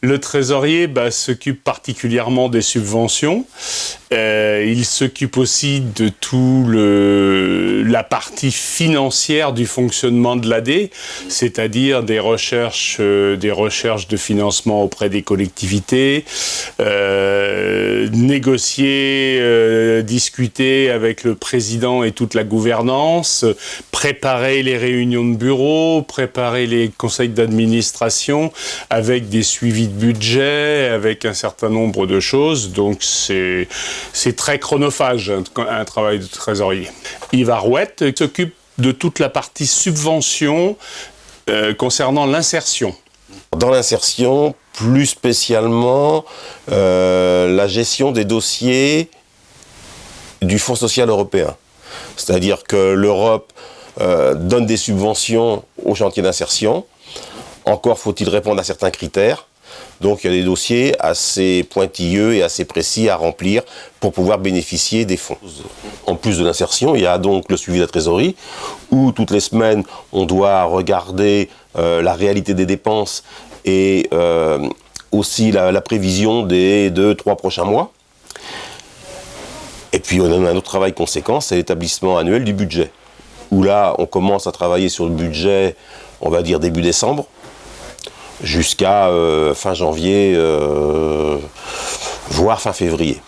Le trésorier s'occupe particulièrement des subventions. Il s'occupe aussi de la partie financière du fonctionnement de l'AD, c'est-à-dire des recherches de financement auprès des collectivités, négocier, discuter avec le président et toute la gouvernance, préparer les réunions de bureau, préparer les conseils d'administration avec des suivis de budget, avec un certain nombre de choses. Donc c'est très chronophage, un travail de trésorier. Yves Arouette s'occupe de toute la partie subvention concernant l'insertion. Dans l'insertion, plus spécialement, la gestion des dossiers du Fonds social européen. C'est-à-dire que l'Europe donne des subventions aux chantiers d'insertion. Encore faut-il répondre à certains critères. Donc il y a des dossiers assez pointilleux et assez précis à remplir pour pouvoir bénéficier des fonds. En plus de l'insertion, il y a donc le suivi de la trésorerie, où toutes les semaines, on doit regarder la réalité des dépenses et aussi la prévision des 2-3 prochains mois. Et puis on a un autre travail conséquent, c'est l'établissement annuel du budget, où là on commence à travailler sur le budget, on va dire début décembre, jusqu'à fin janvier, voire fin février.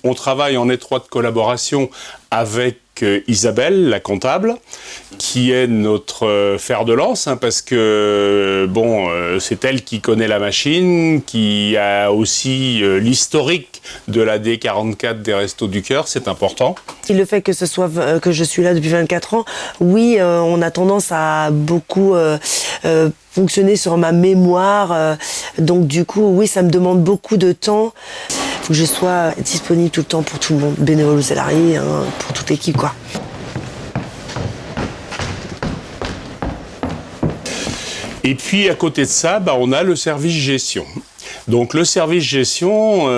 On travaille en étroite collaboration avec Isabelle, la comptable, qui est notre fer de lance, parce que c'est elle qui connaît la machine, qui a aussi l'historique de la D44 des Restos du Cœur, c'est important. Et le fait que je suis là depuis 24 ans, oui, on a tendance à beaucoup fonctionner sur ma mémoire, donc du coup, oui, ça me demande beaucoup de temps. Il faut que je sois disponible tout le temps pour tout le monde, bénévole ou salarié, pour toute l'équipe, quoi. Et puis à côté de ça, on a le service gestion. Donc le service gestion,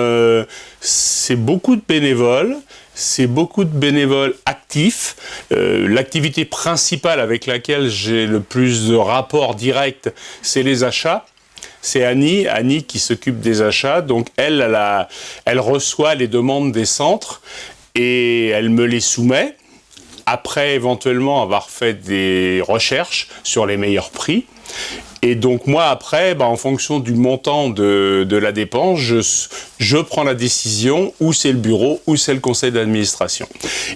c'est beaucoup de bénévoles. C'est beaucoup de bénévoles actifs. L'activité principale avec laquelle j'ai le plus de rapports directs, c'est les achats. C'est Annie qui s'occupe des achats. Donc elle reçoit les demandes des centres et elle me les soumet. Après, éventuellement, avoir fait des recherches sur les meilleurs prix. Et donc moi après, en fonction du montant de la dépense, je prends la décision, ou c'est le bureau, ou c'est le conseil d'administration.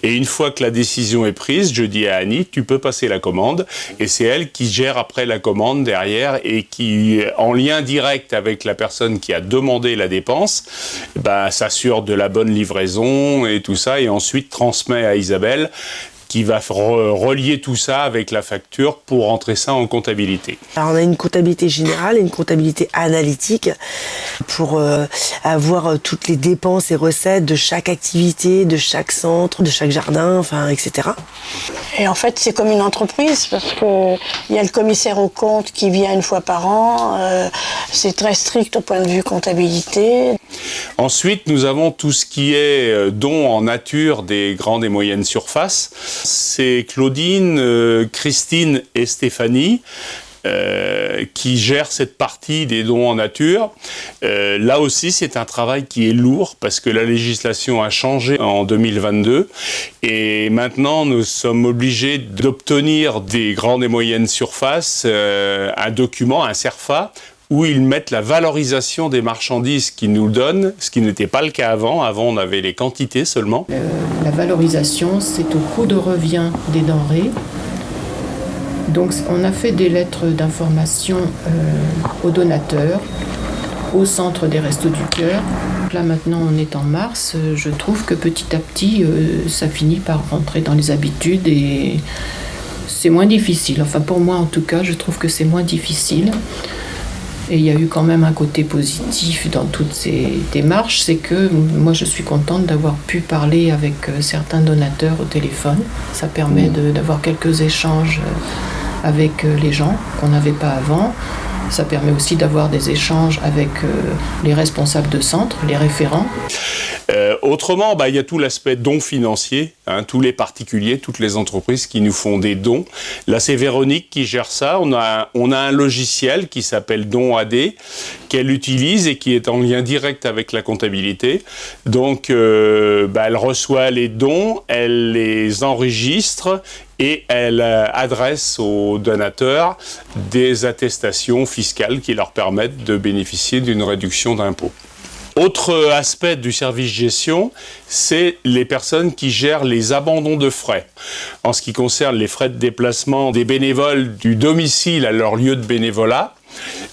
Et une fois que la décision est prise, je dis à Annie, tu peux passer la commande, et c'est elle qui gère après la commande derrière, et qui, en lien direct avec la personne qui a demandé la dépense, s'assure de la bonne livraison et tout ça, et ensuite transmet à Isabelle, qui va relier tout ça avec la facture pour rentrer ça en comptabilité. Alors on a une comptabilité générale et une comptabilité analytique pour avoir toutes les dépenses et recettes de chaque activité, de chaque centre, de chaque jardin, etc. Et en fait, c'est comme une entreprise parce qu'il y a le commissaire aux comptes qui vient une fois par an. C'est très strict au point de vue comptabilité. Ensuite, nous avons tout ce qui est dons en nature des grandes et moyennes surfaces. C'est Claudine, Christine et Stéphanie qui gèrent cette partie des dons en nature. Là aussi, c'est un travail qui est lourd parce que la législation a changé en 2022 et maintenant, nous sommes obligés d'obtenir des grandes et moyennes surfaces un document, un CERFA, où ils mettent la valorisation des marchandises qu'ils nous donnent, ce qui n'était pas le cas avant. Avant, on avait les quantités seulement. La valorisation, c'est au coût de revient des denrées. Donc, on a fait des lettres d'information aux donateurs, au centre des Restos du Cœur. Là, maintenant, on est en mars. Je trouve que petit à petit, ça finit par rentrer dans les habitudes et c'est moins difficile. Enfin, pour moi, en tout cas, je trouve que c'est moins difficile. Et il y a eu quand même un côté positif dans toutes ces démarches, c'est que moi je suis contente d'avoir pu parler avec certains donateurs au téléphone. Ça permet d'avoir quelques échanges avec les gens qu'on n'avait pas avant. Ça permet aussi d'avoir des échanges avec les responsables de centre, les référents. Autrement, il y a tout l'aspect don financier, hein, tous les particuliers, toutes les entreprises qui nous font des dons. Là, c'est Véronique qui gère ça. On a un logiciel qui s'appelle Don AD, qu'elle utilise et qui est en lien direct avec la comptabilité. Donc, elle reçoit les dons, elle les enregistre et elle adresse aux donateurs des attestations fiscales qui leur permettent de bénéficier d'une réduction d'impôt. Autre aspect du service gestion, c'est les personnes qui gèrent les abandons de frais. En ce qui concerne les frais de déplacement des bénévoles du domicile à leur lieu de bénévolat,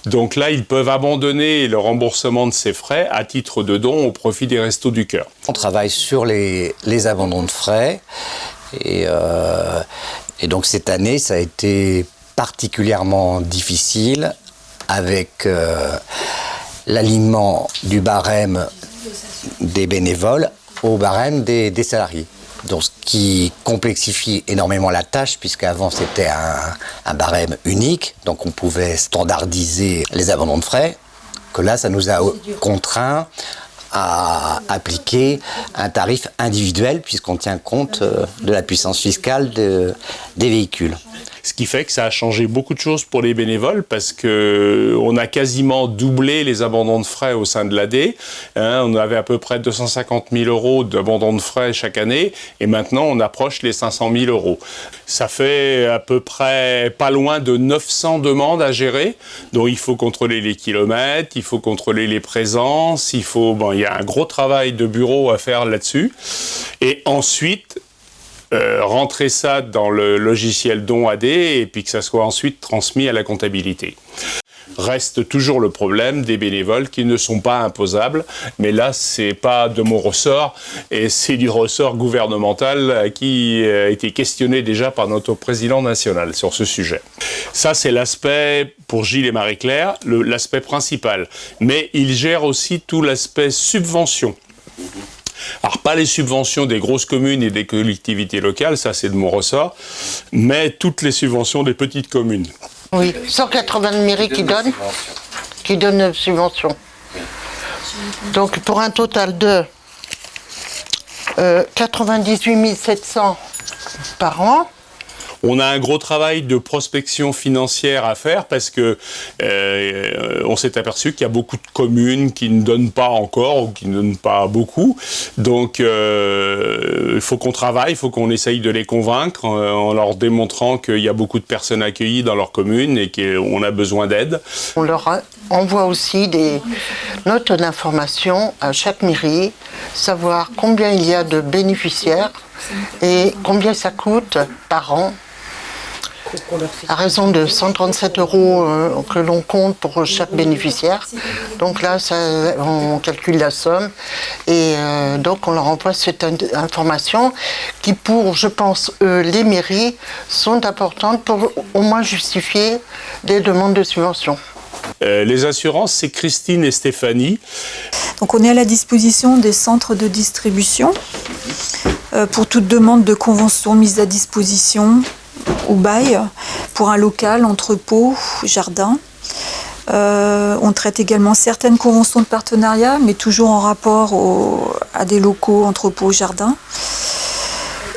donc là, ils peuvent abandonner le remboursement de ces frais à titre de don au profit des Restos du Cœur. On travaille sur les abandons de frais et donc cette année, ça a été particulièrement difficile avec l'alignement du barème des bénévoles au barème des salariés. Donc, ce qui complexifie énormément la tâche, puisqu'avant c'était un barème unique, donc on pouvait standardiser les abandons de frais, que là ça nous a contraints à appliquer un tarif individuel, puisqu'on tient compte de la puissance fiscale des véhicules. Ce qui fait que ça a changé beaucoup de choses pour les bénévoles parce qu'on a quasiment doublé les abandons de frais au sein de l'AD. On avait à peu près 250 000 euros d'abandons de frais chaque année et maintenant on approche les 500 000 euros. Ça fait à peu près pas loin de 900 demandes à gérer. Donc il faut contrôler les kilomètres, il faut contrôler les présences, il y a un gros travail de bureau à faire là-dessus. Et ensuite, rentrer ça dans le logiciel Don AD et puis que ça soit ensuite transmis à la comptabilité. Reste toujours le problème des bénévoles qui ne sont pas imposables, mais là c'est pas de mon ressort et c'est du ressort gouvernemental qui a été questionné déjà par notre président national sur ce sujet. Ça c'est l'aspect pour Gilles et Marie-Claire, l'aspect principal, mais il gère aussi tout l'aspect subvention. Alors, pas les subventions des grosses communes et des collectivités locales, ça c'est de mon ressort, mais toutes les subventions des petites communes. Oui, 180 de mairies qui donnent subventions. Donc pour un total de 98 700 par an. On a un gros travail de prospection financière à faire parce que on s'est aperçu qu'il y a beaucoup de communes qui ne donnent pas encore ou qui ne donnent pas beaucoup. Donc il faut qu'on travaille, il faut qu'on essaye de les convaincre en leur démontrant qu'il y a beaucoup de personnes accueillies dans leur commune et qu'on a besoin d'aide. On leur envoie aussi des notes d'information à chaque mairie, savoir combien il y a de bénéficiaires et combien ça coûte par an. À raison de 137 € que l'on compte pour chaque bénéficiaire. Donc là, on calcule la somme et donc on leur envoie cette information qui pour, je pense, les mairies sont importantes pour au moins justifier des demandes de subvention. Les assurances, c'est Christine et Stéphanie. Donc on est à la disposition des centres de distribution pour toute demande de convention mise à disposition ou bail pour un local, entrepôt, jardin. On traite également certaines conventions de partenariat, mais toujours en rapport à des locaux, entrepôts, jardins.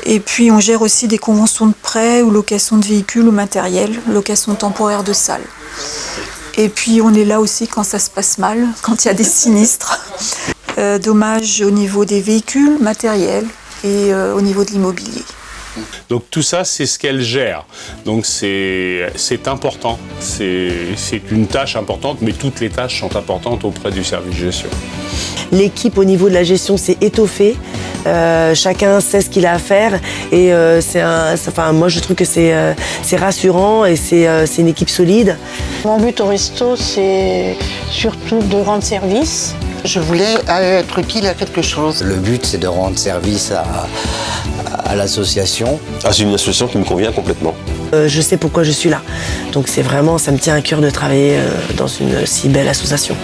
Et puis on gère aussi des conventions de prêt ou location de véhicules ou matériel, location temporaire de salles. Et puis on est là aussi quand ça se passe mal, quand il y a des sinistres, dommages au niveau des véhicules, matériel et au niveau de l'immobilier. Donc tout ça, c'est ce qu'elle gère. Donc c'est important, c'est une tâche importante, mais toutes les tâches sont importantes auprès du service gestion. L'équipe au niveau de la gestion s'est étoffée. Chacun sait ce qu'il a à faire et moi je trouve que c'est rassurant et c'est une équipe solide. Mon but au resto, c'est surtout de rendre service. Je voulais être utile à quelque chose. Le but, c'est de rendre service à l'association. Ah, c'est une association qui me convient complètement. Je sais pourquoi je suis là. Donc c'est vraiment, ça me tient à cœur de travailler dans une si belle association.